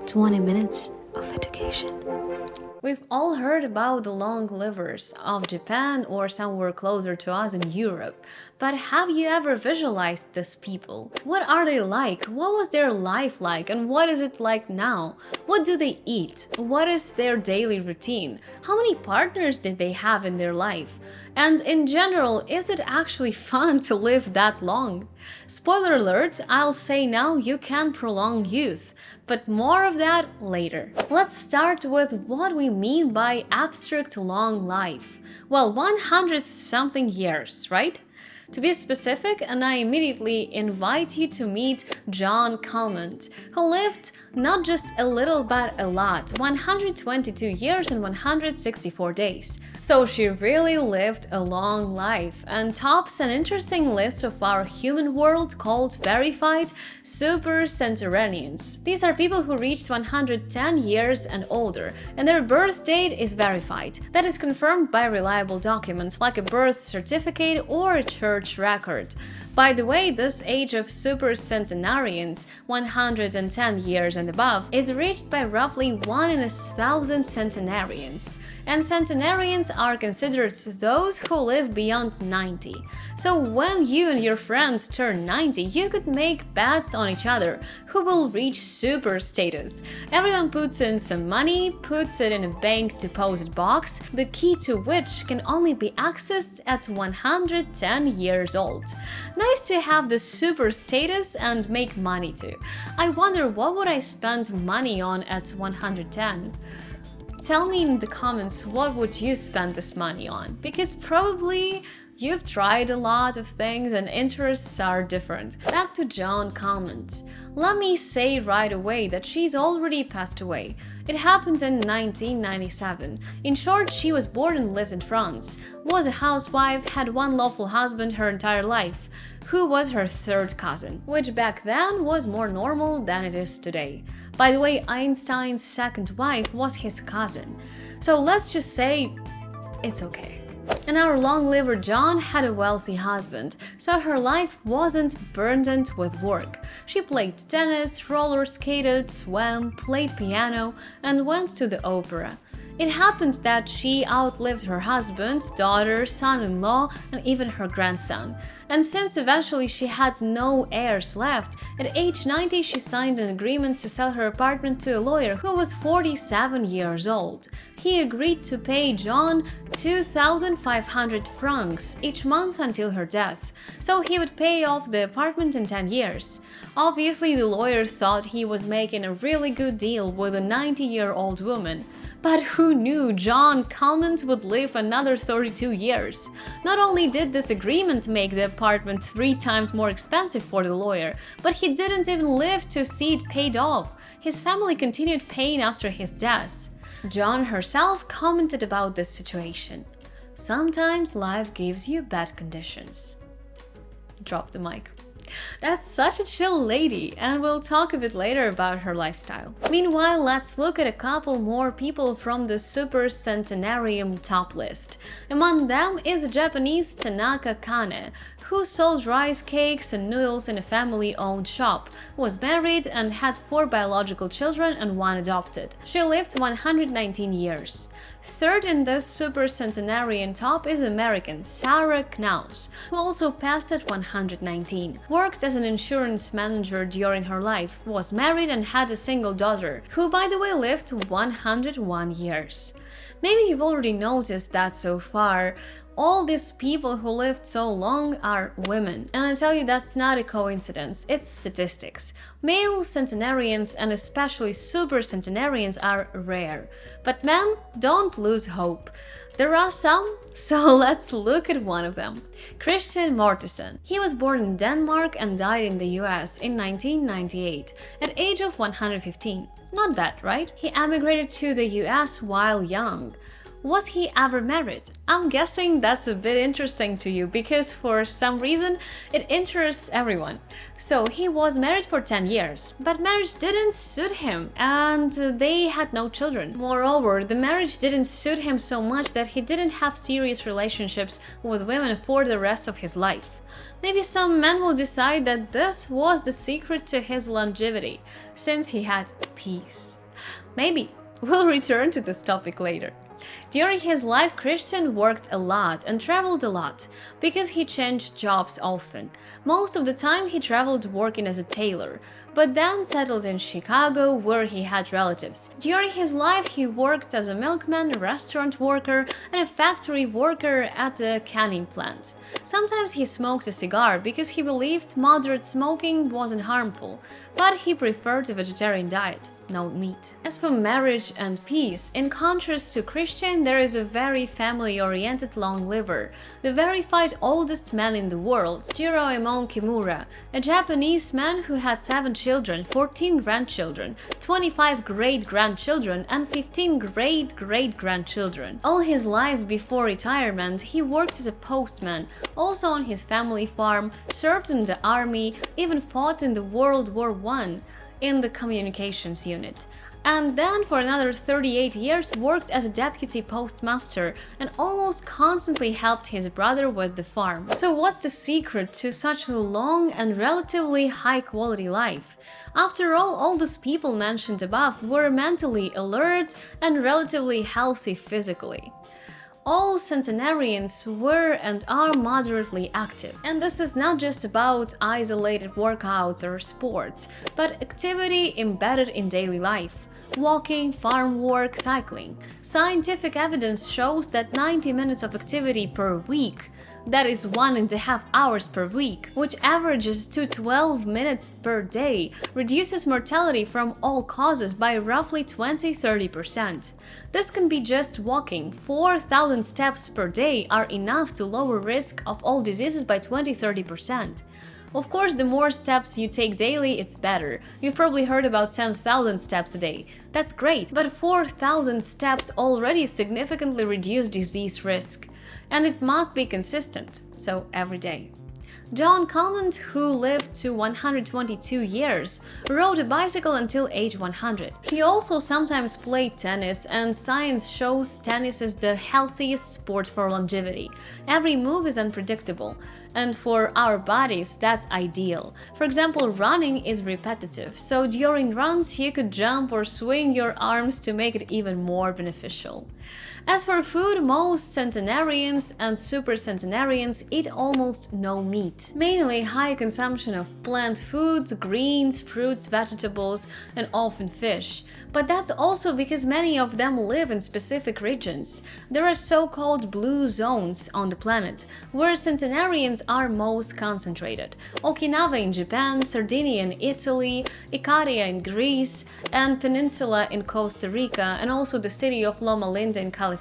20 minutes of education. We've all heard about the long livers of Japan or somewhere closer to us in Europe, but have you ever visualized these people? What are they like? What was their life like? And what is it like now? What do they eat? What is their daily routine? How many partners did they have in their life? And in general, is it actually fun to live that long? Spoiler alert, I'll say now you can prolong youth, but more of that later. Let's start with what we mean by abstract long life. Well, 100 something years, right? To be specific, and I immediately invite you to meet John Calment, who lived not just a little but a lot, 122 years and 164 days. So she really lived a long life and tops an interesting list of our human world called verified supercentenarians. These are people who reached 110 years and older, and their birth date is verified. That is confirmed by reliable documents like a birth certificate or a church record. By the way, this age of supercentenarians, 110 years and above, is reached by roughly 1 in 1,000 centenarians. And centenarians are considered those who live beyond 90. So when you and your friends turn 90, you could make bets on each other who will reach super status. Everyone puts in some money, puts it in a bank deposit box, the key to which can only be accessed at 110 years old. Nice to have the super status and make money too. I wonder, what would I spend money on at 110? Tell me in the comments, what would you spend this money on? Because probably you've tried a lot of things and interests are different. Back to John Calment. Let me say right away that she's already passed away. It happened in 1997. In short, she was born and lived in France, was a housewife, had one lawful husband her entire life, who was her third cousin, which back then was more normal than it is today. By the way, Einstein's second wife was his cousin. So let's just say it's okay. And our long-liver John had a wealthy husband, so her life wasn't burdened with work. She played tennis, roller skated, swam, played piano, and went to the opera. It happened that she outlived her husband, daughter, son-in-law, and even her grandson. And since eventually she had no heirs left, at age 90 she signed an agreement to sell her apartment to a lawyer who was 47 years old. He agreed to pay John 2,500 francs each month until her death, so he would pay off the apartment in 10 years. Obviously, the lawyer thought he was making a really good deal with a 90-year-old woman. But who knew John Calment would live another 32 years? Not only did this agreement make the apartment 3 times more expensive for the lawyer, but he didn't even live to see it paid off. His family continued paying after his death. John herself commented about this situation. Sometimes life gives you bad conditions. Drop the mic. That's such a chill lady, and we'll talk a bit later about her lifestyle. Meanwhile, let's look at a couple more people from the supercentenarium top list. Among them is a Japanese Tanaka Kane, who sold rice cakes and noodles in a family-owned shop, was married and had 4 biological children and 1 adopted. She lived 119 years. Third in this supercentenarian top is American Sarah Knaus, who also passed at 119. Worked as an insurance manager during her life, was married and had a single daughter, who by the way lived 101 years. Maybe you've already noticed that so far, all these people who lived so long are women. And I tell you, that's not a coincidence, it's statistics. Male centenarians and especially supercentenarians are rare. But men, don't lose hope. There are some, so let's look at one of them. Christian Mortensen. He was born in Denmark and died in the US in 1998, at age of 115. Not bad, right? He emigrated to the US while young. Was he ever married? I'm guessing that's a bit interesting to you because for some reason it interests everyone. So he was married for 10 years, but marriage didn't suit him and they had no children. Moreover, the marriage didn't suit him so much that he didn't have serious relationships with women for the rest of his life. Maybe some men will decide that this was the secret to his longevity, since he had peace. Maybe. We'll return to this topic later. During his life, Christian worked a lot and traveled a lot because he changed jobs often. Most of the time he traveled working as a tailor, but then settled in Chicago where he had relatives. During his life, he worked as a milkman, a restaurant worker, and a factory worker at a canning plant. Sometimes he smoked a cigar because he believed moderate smoking wasn't harmful, but he preferred a vegetarian diet. No meat. As for marriage and peace, in contrast to Christian, there is a very family-oriented long liver, the verified oldest man in the world, Jiroemon Kimura, a Japanese man who had 7 children, 14 grandchildren, 25 great-grandchildren, and 15 great-great-grandchildren. All his life before retirement, he worked as a postman, also on his family farm, served in the army, even fought in the World War I. In the communications unit, and then for another 38 years worked as a deputy postmaster and almost constantly helped his brother with the farm. So what's the secret to such a long and relatively high-quality life? After all those people mentioned above were mentally alert and relatively healthy physically. All centenarians were and are moderately active. And this is not just about isolated workouts or sports, but activity embedded in daily life. Walking, farm work, cycling. Scientific evidence shows that 90 minutes of activity per week, that is 1.5 hours per week, which averages to 12 minutes per day, reduces mortality from all causes by roughly 20–30%. This can be just walking. 4,000 steps per day are enough to lower risk of all diseases by 20–30%. Of course, the more steps you take daily, it's better. You've probably heard about 10,000 steps a day. That's great, but 4,000 steps already significantly reduce disease risk. And it must be consistent, so every day. John Conant, who lived to 122 years, rode a bicycle until age 100. He also sometimes played tennis, and science shows tennis is the healthiest sport for longevity. Every move is unpredictable, and for our bodies, that's ideal. For example, running is repetitive, so during runs you could jump or swing your arms to make it even more beneficial. As for food, most centenarians and supercentenarians eat almost no meat. Mainly high consumption of plant foods, greens, fruits, vegetables, and often fish. But that's also because many of them live in specific regions. There are so-called blue zones on the planet, where centenarians are most concentrated. Okinawa in Japan, Sardinia in Italy, Icaria in Greece, and Peninsula in Costa Rica, and also the city of Loma Linda in California.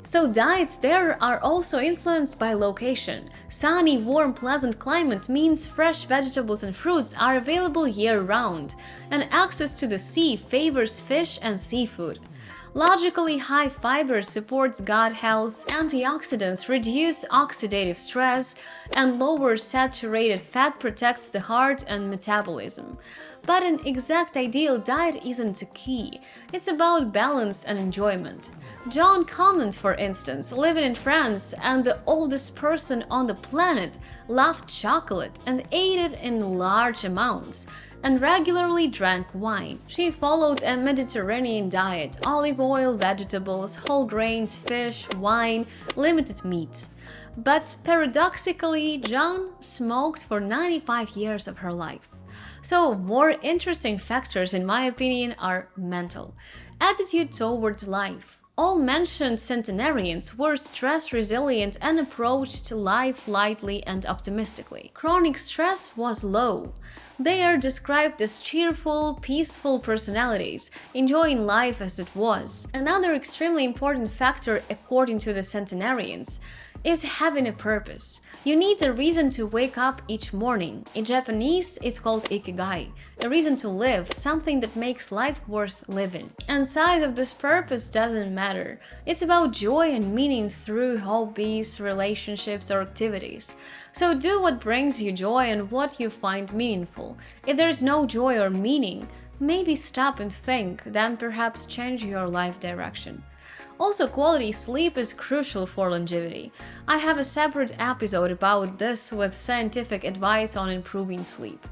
So diets there are also influenced by location. Sunny, warm, pleasant climate means fresh vegetables and fruits are available year-round, and access to the sea favors fish and seafood. Logically, high fiber supports gut health, antioxidants reduce oxidative stress, and lower saturated fat protects the heart and metabolism. But an exact ideal diet isn't the key. It's about balance and enjoyment. John Conant, for instance, living in France and the oldest person on the planet, loved chocolate and ate it in large amounts, and regularly drank wine. She followed a Mediterranean diet: olive oil, vegetables, whole grains, fish, wine, limited meat. But paradoxically, John smoked for 95 years of her life. So, more interesting factors, in my opinion, are mental. Attitude towards life. All mentioned centenarians were stress-resilient and approached life lightly and optimistically. Chronic stress was low. They are described as cheerful, peaceful personalities, enjoying life as it was. Another extremely important factor, according to the centenarians, is having a purpose. You need a reason to wake up each morning. In Japanese, it's called ikigai, a reason to live, something that makes life worth living. And size of this purpose doesn't matter. It's about joy and meaning through hobbies, relationships, or activities. So do what brings you joy and what you find meaningful. If there's no joy or meaning, maybe stop and think, then perhaps change your life direction. Also, quality sleep is crucial for longevity. I have a separate episode about this with scientific advice on improving sleep.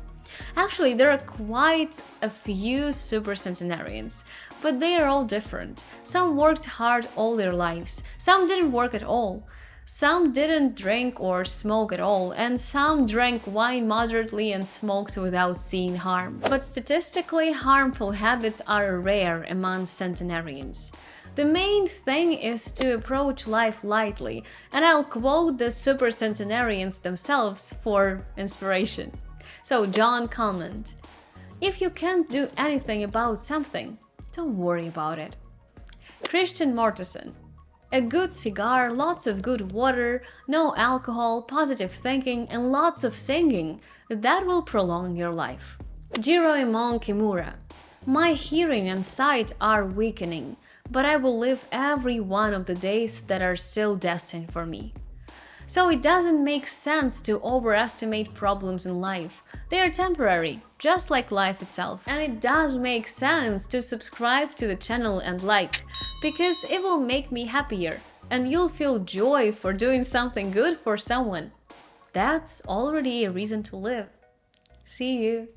Actually, there are quite a few supercentenarians, but they are all different. Some worked hard all their lives, some didn't work at all. Some didn't drink or smoke at all, and some drank wine moderately and smoked without seeing harm. But statistically, harmful habits are rare among centenarians. The main thing is to approach life lightly, and I'll quote the supercentenarians themselves for inspiration. So, John Calment: "If you can't do anything about something, don't worry about it." Christian Mortensen: "A good cigar, lots of good water, no alcohol, positive thinking, and lots of singing. That will prolong your life." Jiro Imon Kimura: "My hearing and sight are weakening, but I will live every one of the days that are still destined for me." So it doesn't make sense to overestimate problems in life. They are temporary, just like life itself. And it does make sense to subscribe to the channel and like, because it will make me happier, and you'll feel joy for doing something good for someone. That's already a reason to live. See you.